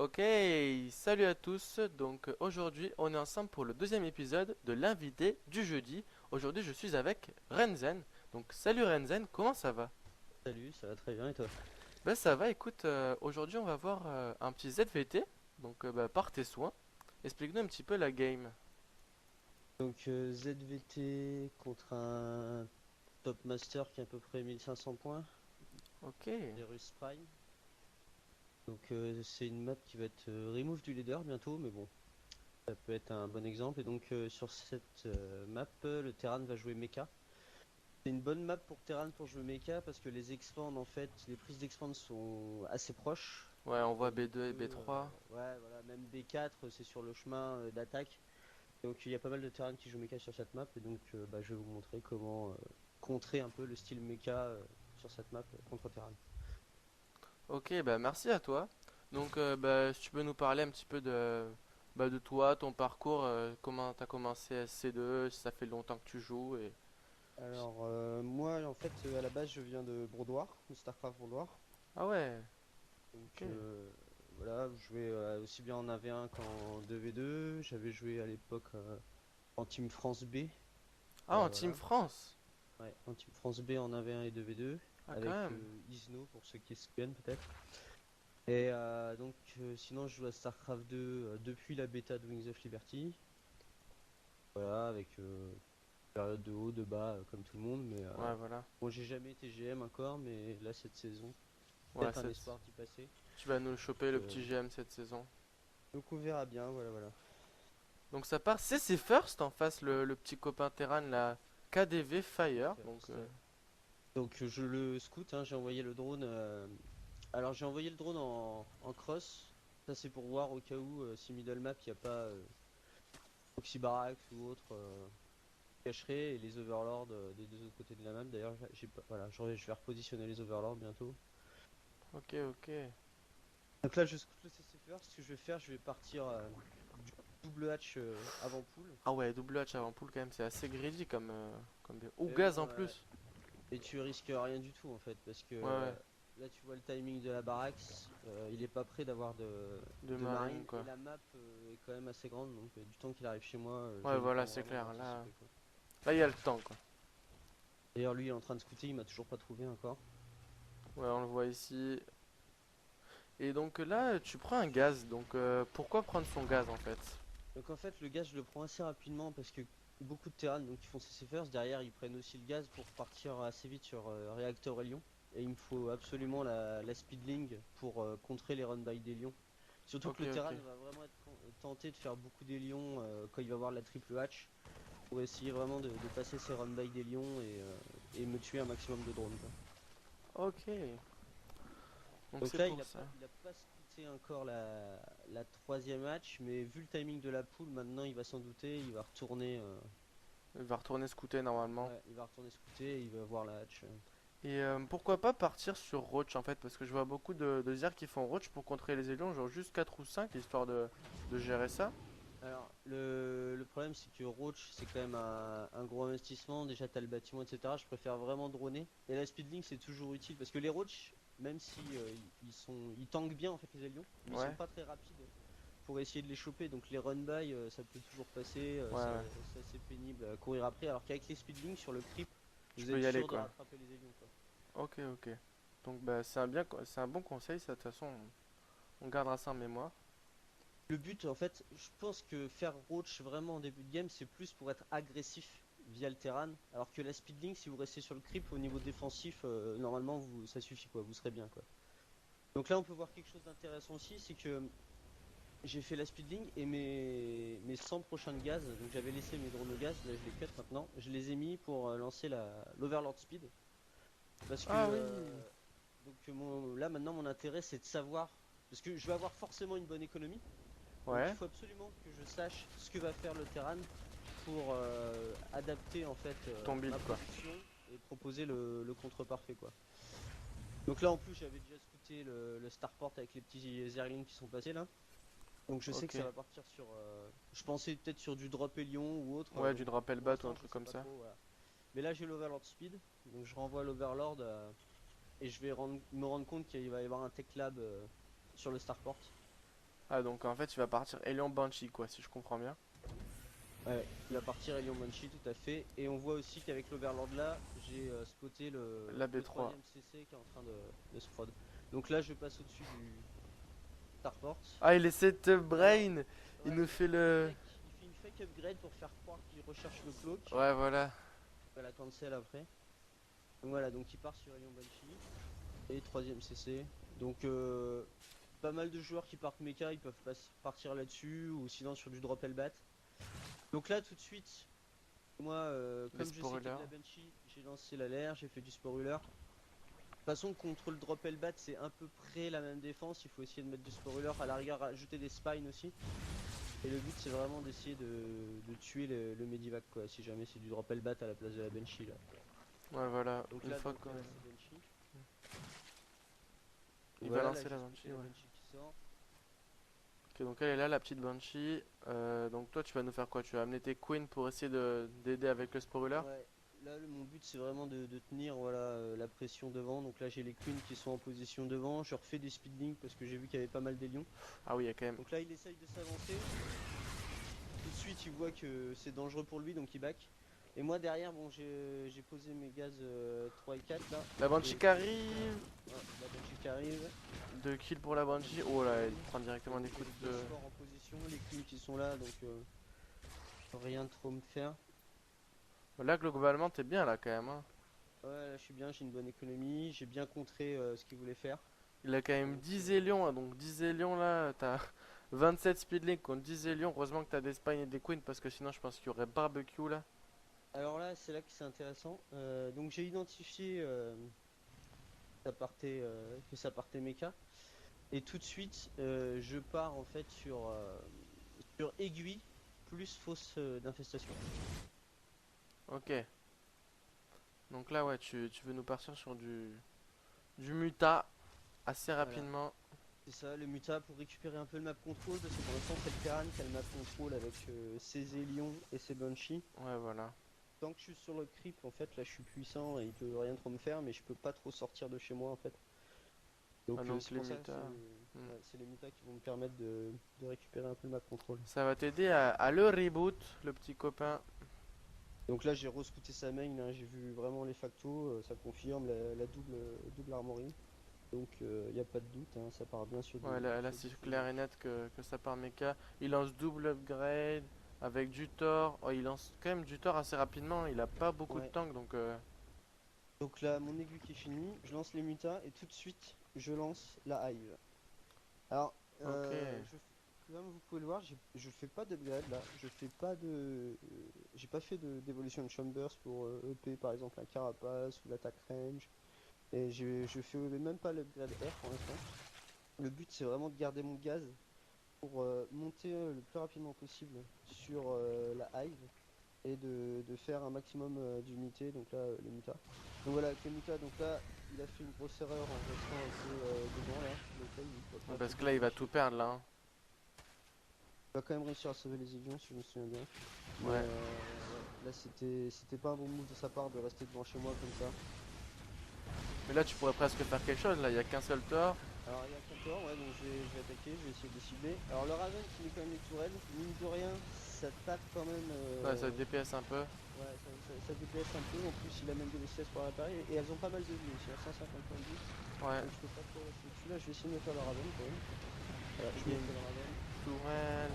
Ok, salut à tous. Donc aujourd'hui, on est ensemble pour le deuxième épisode de l'invité du jeudi. Aujourd'hui, je suis avec Renzen. Donc salut Renzen, comment ça va? Salut, ça va très bien et toi? Ben ça va, écoute, aujourd'hui on va voir un petit ZVT. Donc par tes soins. Explique-nous un petit peu la game. ZVT contre un Top Master qui a à peu près 1500 points, Ok, des Russes Prime. C'est une map qui va être remove du leader bientôt, mais bon, ça peut être un bon exemple. Sur cette map, le Terran va jouer Mecha. C'est une bonne map pour Terran pour jouer Mecha parce que les expands en fait, les prises d'expand sont assez proches. ouais, on voit B2, B2 et B3. ouais voilà, même B4 c'est sur le chemin d'attaque. Donc il y a pas mal de terrains qui jouent mecha sur cette map je vais vous montrer comment contrer un peu le style mecha sur cette map contre Terran. Ok, bah merci à toi. Donc si tu peux nous parler un petit peu de toi, ton parcours, comment t'as commencé SC2, si ça fait longtemps que tu joues et... Moi en fait à la base je viens de Brodoir, de Starcraft Brodoir. Ah ouais, Donc ok. euh, voilà, je jouais aussi bien en AV1 qu'en 2v2. J'avais joué à l'époque en Team France B. Ah, en Team Voilà. France. Ouais, en Team France B en AV1 et 2v2 Ah, quand avec même. Isno pour ceux qui se souviennent peut-être. Sinon, je joue à StarCraft 2 depuis la bêta de Wings of Liberty. Voilà, avec période de haut, de bas, comme tout le monde. Ouais, voilà. Bon, j'ai jamais été GM encore, mais là, cette saison, Ouais, peut-être un espoir d'y passer. tu vas nous choper Donc, le euh, petit GM cette saison. donc on verra bien, voilà. Donc ça part CC First en face, le petit copain Terran, la KDV C'est Fire. first, ouais. Je le scout, hein, j'ai envoyé le drone. Alors, j'ai envoyé le drone en cross. Ça, c'est pour voir au cas où, si middle map, il n'y a pas Proxy Barracks ou autre. Cacherai et les overlords des deux autres côtés de la map. D'ailleurs, j'ai pas, voilà, je vais repositionner les overlords bientôt. Ok, ok. Donc là, je scoute le CC first. Ce que je vais faire, je vais partir du double hatch avant pool. Ah ouais, double hatch avant pool quand même, c'est assez greedy comme... Ou Mais gaz bon, en plus. et tu risques rien du tout en fait, parce que Ouais, ouais. là, tu vois le timing de la barracks. Il est pas prêt d'avoir De de marine marine et quoi. la map est quand même assez grande. Du temps qu'il arrive chez moi, Ouais, j'ai le voilà, temps c'est vraiment clair. Là, d'anticiper quoi. là il y a le temps quoi. D'ailleurs, lui, il est en train de scouter, il m'a toujours pas trouvé encore. Ouais, on le voit ici. Et donc là, tu prends un gaz. Donc pourquoi prendre son gaz en fait? Donc en fait, le gaz, je le prends assez rapidement parce que beaucoup de terrains donc qui font CC first, derrière ils prennent aussi le gaz pour partir assez vite sur réacteur et lion. Et il me faut absolument la speedling pour contrer les run by des lions. Surtout que Ok, le terrain ok. va vraiment être tenté de faire beaucoup des lions quand il va voir la triple hatch pour essayer vraiment de passer ses run by des lions et me tuer un maximum de drones quoi. Ok. Donc Donc c'est là, pour ça. il a pas scouté encore la troisième match, mais vu le timing de la poule, maintenant il va s'en douter, il va retourner. Il va retourner scouter normalement. Ouais, il va retourner scouter et il va voir la hatch. Et pourquoi pas partir sur Roach en fait? Parce que je vois beaucoup de Zerg qui font Roach pour contrer les élions, genre juste 4 ou 5 histoire de gérer ça. Le problème, c'est que Roach, c'est quand même un gros investissement. Déjà, t'as le bâtiment, etc. Je préfère vraiment droner. Et la speedlink, c'est toujours utile parce que les Roach, même si ils tankent bien en fait les avions, mais ils sont Ouais, pas très rapides pour essayer de les choper. Donc les run by, ça peut toujours passer. ouais, ouais. C'est assez pénible à courir après. Alors qu'avec les speedlink sur le creep, Tu vous peux êtes y aller sûr de quoi. rattraper les avions, quoi. Ok, ok. Donc bah c'est un bon conseil, ça de toute façon on gardera ça en mémoire. Le but, en fait, je pense que faire Roach vraiment en début de game, c'est plus pour être agressif via le terrain, alors que la speedlink, si vous restez sur le creep au niveau défensif, normalement, ça suffit quoi, vous serez bien quoi. Donc là, on peut voir quelque chose d'intéressant aussi, c'est que j'ai fait la speedlink et mes 100 prochains de gaz, donc j'avais laissé mes drones de gaz, là je les cut maintenant, je les ai mis pour lancer l'Overlord Speed, parce que Ah oui. là maintenant mon intérêt c'est de savoir, parce que je vais avoir forcément une bonne économie. Donc il Ouais, faut absolument que je sache ce que va faire le Terran pour adapter en fait ton build ma quoi. production et proposer le contre parfait quoi. Donc là en plus j'avais déjà scouté le starport avec les petits Zerglings qui sont passés là. Donc je sais que Ok. ça va partir sur. Je pensais peut-être sur du drop Hélion ou autre. Ouais, du Donc rappel pour bat ou un l'instant je truc sais comme pas ça. trop. Voilà. Mais là j'ai l'Overlord Speed. Donc je renvoie l'Overlord et je vais me rendre compte qu'il va y avoir un Tech Lab sur le starport. Ah, donc en fait, tu vas partir Elion Banshee, quoi, si je comprends bien. Ouais, il va partir Elion Banshee tout à fait. Et on voit aussi qu'avec l'Overlord là, j'ai spoté La le B3. troisième CC qui est en train de se prod. Donc là je passe au-dessus du Starport. Ah, il essaie de te Alors, brain. Il ouais, nous fait le. il fait une fake upgrade pour faire croire qu'il recherche le cloak. Ouais, voilà. Il va la cancel après. Donc voilà, donc il part sur Elion Banshee. Et troisième CC. Donc pas mal de joueurs qui partent mecha, ils peuvent partir là-dessus ou sinon sur du drop Hellbat. Donc là tout de suite, moi Les comme je sais qu'il y a spoilers. de la Banshee, j'ai lancé l'alerte, j'ai fait du Sporuler. De toute façon contre le drop Hellbat c'est à peu près la même défense, il faut essayer de mettre du Sporuler, à la rigueur rajouter des spines aussi. Et le but c'est vraiment d'essayer de tuer le Medivac quoi, si jamais c'est du drop Hellbat à la place de la Banshee là. Ouais, voilà. Donc Une là fois donc qu'on. il y a lancé Banshee. Il va Voilà, là lancer la j'ai spoté Banshee, la ouais. Banshee qui sort. Ok, donc elle est là, la petite Banshee. Donc toi, tu vas nous faire quoi? Tu vas amener tes queens pour essayer d'aider avec le spoiler? Ouais, là mon but c'est vraiment de tenir voilà, la pression devant. Donc là j'ai les queens qui sont en position devant. Je refais des speedlings parce que j'ai vu qu'il y avait pas mal des lions. Ah oui, il y a quand même. Donc là il essaye de s'avancer. Tout de suite il voit que c'est dangereux pour lui donc il back. Et moi derrière bon j'ai posé mes gaz 3 et 4 là. La Et Banshee qui arrive. la Banshee qui arrive. 2 kills pour la Banshee. Oh là, elle prend directement des J'ai coups les de. gaz forts en position, les queens qui sont là donc rien de trop me faire. Là, globalement, t'es bien là quand même, hein. Ouais là je suis bien, j'ai une bonne économie, j'ai bien contré ce qu'il voulait faire. Il a quand même Donc 10 Zélions, hein, donc 10 Zélions là, t'as 27 speedlink contre 10 Zélions. Heureusement que t'as des spines et des queens parce que sinon je pense qu'il y aurait barbecue là. alors là, c'est là que c'est intéressant. Donc j'ai identifié que ça partait méca. Et tout de suite, je pars en fait sur aiguille plus fausse d'infestation. Ok, donc là ouais, tu veux nous partir sur du muta assez Voilà. rapidement. C'est ça, le muta pour récupérer un peu le map control, parce que pour l'instant c'est le Terran qui a le map control avec ses Zélions et ses Banshee. Ouais, voilà. Tant que je suis sur le creep, en fait, là je suis puissant et il peut rien trop me faire, mais je peux pas trop sortir de chez moi en fait. Ah, Donc donc c'est les pour ça que mutas. Hmm. c'est les mutas qui vont me permettre de récupérer un peu le map control. Ça va t'aider à le reboot, le petit copain. Donc là j'ai rescouté sa main, hein, j'ai vu vraiment les factos, ça confirme la double armory. Donc il n'y a pas de doute, hein, ça part bien Ouais, là sur c'est du clair et net que ça part mecha. Il lance double upgrade avec du Thor. Oh, il lance quand même du Thor assez rapidement. Il a pas beaucoup de Ouais. tank donc. Donc là mon aiguille qui est finie, je lance les mutas et tout de suite je lance la hive. Alors Ok. comme vous pouvez le voir, je fais pas d'upgrade là, je fais pas j'ai pas fait d'évolution chambers pour EP par exemple un carapace ou l'attaque range. Et je fais même pas l'upgrade air pour l'instant. Le but c'est vraiment de garder mon gaz pour monter le plus rapidement possible sur la hive et de faire un maximum d'unités, donc là les mutas. Donc voilà, avec les mutas, donc là il a fait une grosse erreur en restant un peu devant là, donc là il va Ouais, pas parce trop que bien là il va flasher. tout perdre là, hein. Il va quand même réussir à sauver les avions si je me souviens bien. Mais Ouais. ouais, là c'était pas un bon move de sa part de rester devant chez moi comme ça. Mais là tu pourrais presque faire quelque chose. Là il y a qu'un seul Thor. Alors il y a qu'un tour, ouais, donc je vais attaquer, je vais essayer de cibler. Alors le Raven qui met quand même les tourelles, mine de rien, ça tape quand même. Ouais, ça DPS un peu. Ouais, ça DPS un peu, en plus il a même de l'SS pour réparer, et elles ont pas mal de vie aussi, à 150 points de vie, Ouais. donc je peux pas trop rester dessus. Là je vais essayer de me faire le Raven quand même. Voilà, je Il y a me fais une le Raven. tourelle.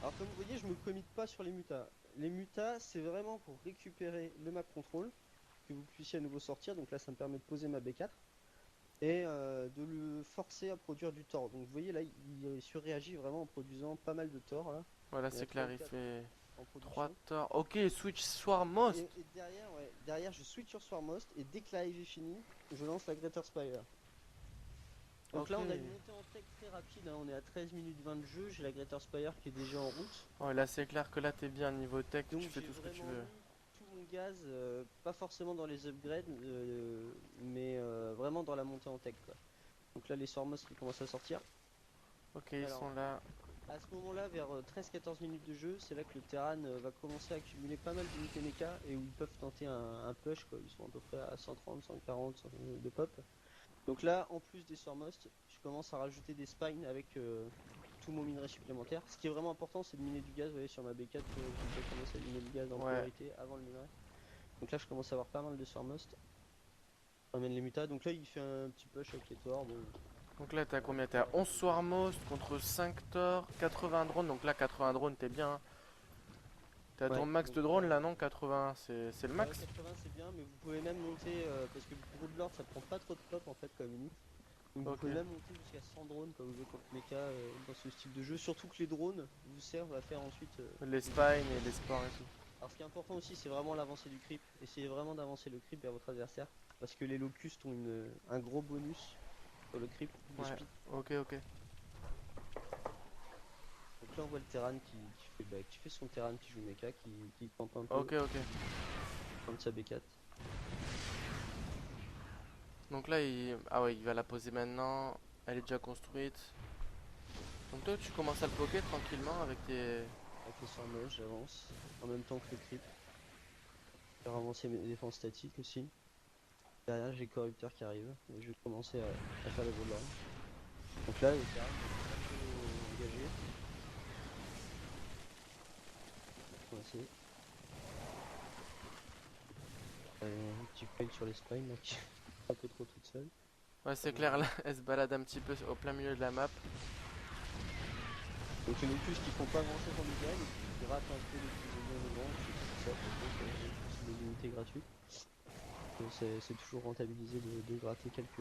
Alors comme vous voyez, je me commit pas sur les mutas. Les mutas, c'est vraiment pour récupérer le map control, que vous puissiez à nouveau sortir, donc là ça me permet de poser ma B4. Et de le forcer à produire du tort. Donc vous voyez là, il surréagit vraiment en produisant pas mal de tort là. Voilà, Il y en a c'est 3 clair, ou il 4 fait en 3 production. Thor. Ok, Switch Swarmost. Et derrière, ouais, derrière je switch sur Swarmost et dès que la hive est finie, je lance la Greater Spire. Donc Ok. là on a une montée en tech très rapide, hein, on est à 13 minutes 20 de jeu, j'ai la Greater Spire qui est déjà en route. Ouais, là c'est clair que là t'es bien niveau tech, tu Donc fais j'ai tout ce que tu vraiment veux. mis tout mon gaz, pas forcément dans les upgrades, mais vraiment dans la montée en tech quoi. Donc là les Swarmost qui commencent à sortir. Ok, ils Alors sont là. à ce moment-là, vers 13-14 minutes de jeu, c'est là que le Terran va commencer à accumuler pas mal d'unités mecha et où ils peuvent tenter un push quoi. Ils sont à peu près à 130, 140 de pop. Donc là, en plus des Stormhost, je commence à rajouter des spines avec tout mon minerai supplémentaire. Ce qui est vraiment important, c'est de miner du gaz. Vous voyez, sur ma B4, j'ai déjà commencé à miner du gaz en Ouais. priorité avant le minerai. Donc là, je commence à avoir pas mal de Swarmost. On ramène les mutas. Donc là, il fait un petit push avec les Thor. Bon, Donc là, t'as combien? T'as 11 Swarmost contre 5 Thor, 80 drones. Donc là, 80 drones, t'es bien, hein. T'as ton ouais, max donc de drones là, non? 80, c'est le ouais, max? 80 c'est bien, mais vous pouvez même monter parce que Broodlord ça prend pas trop de pop en fait comme unit. Donc vous Ok. pouvez même monter jusqu'à 100 drones quand vous jouez contre mecha dans ce style de jeu. Surtout que les drones vous servent à faire ensuite Les des spines combos et les assez sports et efficaces. tout. Alors ce qui est important aussi, c'est vraiment l'avancée du creep. Essayez vraiment d'avancer le creep vers votre adversaire parce que les locustes ont un gros bonus sur le creep de Ouais, speed. ok, ok. Donc là on voit le Terran qui fait son Terran qui joue mecha, qui campe un peu, Ok, ok. qui campe sa B4. Donc là, ah ouais, il va la poser maintenant. Elle est déjà construite. Donc toi, tu commences à le poker tranquillement avec tes... Avec les Swarmos, j'avance en même temps que le creep. Faire avancer mes défenses statiques aussi. Derrière, j'ai le corrupteur qui arrive. Et je vais commencer à faire le Broodlord. Donc là, le Terran est un peu engagé. Coincé. Un petit fail sur les spines là, qui est un peu trop toute seule. Ouais, Pas c'est bien clair, là, joué. elle se balade un petit peu au plein milieu de la map. Donc les locus qui font pas grand chose en médiane et qui ratent un peu les plus bien devant. C'est tout ça, de toute façon, c'est des unités gratuites. Donc c'est toujours rentabilisé de gratter quelques.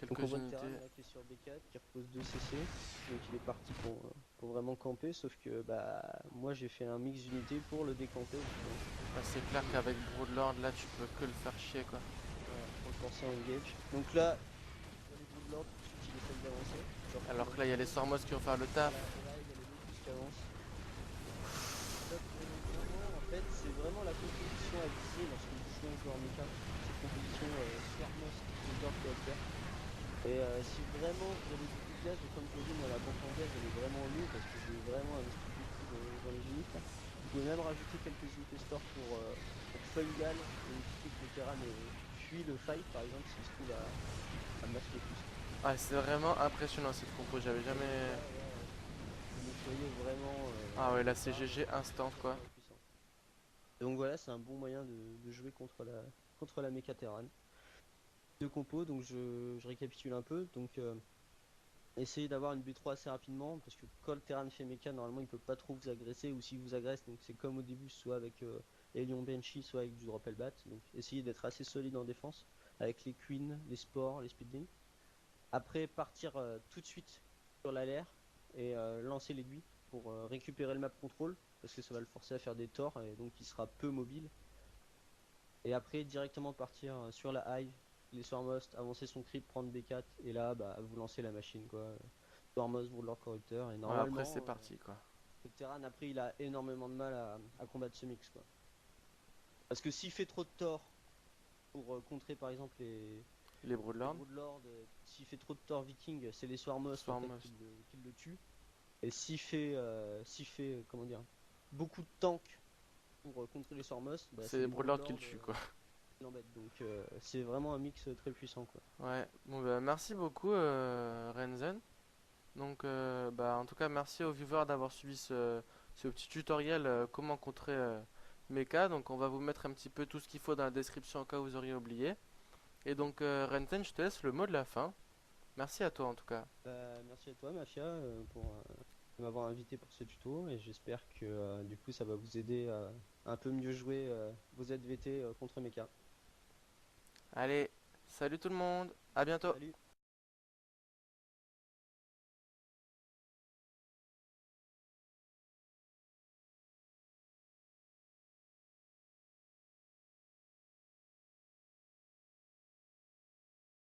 Donc on Quelques voit le Terran unités. là qui est sur B4, qui repose 2 CC. Donc il est parti pour vraiment camper, sauf que bah moi j'ai fait un mix d'unités pour le décamper justement. Ouais, c'est clair qu'avec Broodlord, là, tu peux que le faire chier, quoi. Voilà, pour le forcer en engage. Donc là, il y a les Broodlords, tout de suite il essaye d'avancer. Je leur file Alors un que là, il y coup a les d'eau. Sormos qui vont faire le taf. Voilà, et là il y a les Locus qui avancent. Et donc vraiment, en fait, c'est vraiment la composition à viser lorsque vous jouez un joueur mecha. Cette composition Swarmos, Broodlord, Coopter. Et si vraiment vous avez beaucoup de gaz, comme je l'ai dit, moi la pompe en gaz elle est vraiment nulle parce que j'ai vraiment investi beaucoup dans les unités là. Vous pouvez même rajouter quelques unités store pour Fungal et éviter que le Terran fuit le fight par exemple s'il se trouve à Mass Locust. Ah, c'est vraiment impressionnant cette compo, j'avais Et donc jamais... là, ouais, vous nettoyez vraiment Ah ouais, là, le c'est Terran GG et c'est instant, très quoi. très puissant. Et donc voilà, c'est un bon moyen de jouer contre la Mecha Terran. Deux compos, donc je récapitule un peu. Donc essayez d'avoir une B3 assez rapidement parce que quand le Terran fait méca, normalement il peut pas trop vous agresser ou s'il vous agresse, donc c'est comme au début, soit avec Elion Banshee, soit avec du Drop Hellbat. Donc essayez d'être assez solide en défense avec les Queens, les Spores, les Speedlings. Après, partir tout de suite sur l'alert et lancer l'aiguille pour récupérer le map control parce que ça va le forcer à faire des torts et donc il sera peu mobile. Et après, directement partir sur la hive, les Swarmost, avancer son creep, prendre B4 et là, bah, vous lancez la machine quoi. Swarmost, Broodlord, Corrupteur et Ouais, après, normalement, c'est parti, quoi. le Terran après il a énormément de mal à combattre ce mix quoi. Parce que s'il fait trop de tort pour contrer par exemple Les les Broodlords. Broodlords, s'il fait trop de tort viking, c'est les Swarmost en fait Swarmos. qui le tuent. Et s'il fait comment dire, beaucoup de tanks pour contrer les Swarmost, bah, C'est c'est les les Broodlords qui le Broodlords tuent, quoi. qui l'embêtent. Donc c'est vraiment un mix très puissant quoi. Ouais, bon bah merci beaucoup Renzen. Donc bah en tout cas merci aux viewers d'avoir suivi ce petit tutoriel comment contrer Mecha. Donc on va vous mettre un petit peu tout ce qu'il faut dans la description au cas où vous auriez oublié. Et donc Renzen, je te laisse le mot de la fin. Merci à toi en tout cas. Bah, merci à toi Mafia pour m'avoir invité pour ce tuto et j'espère que du coup ça va vous aider à un peu mieux jouer vos ZVT contre Mecha. Allez, salut tout le monde, à bientôt. Salut!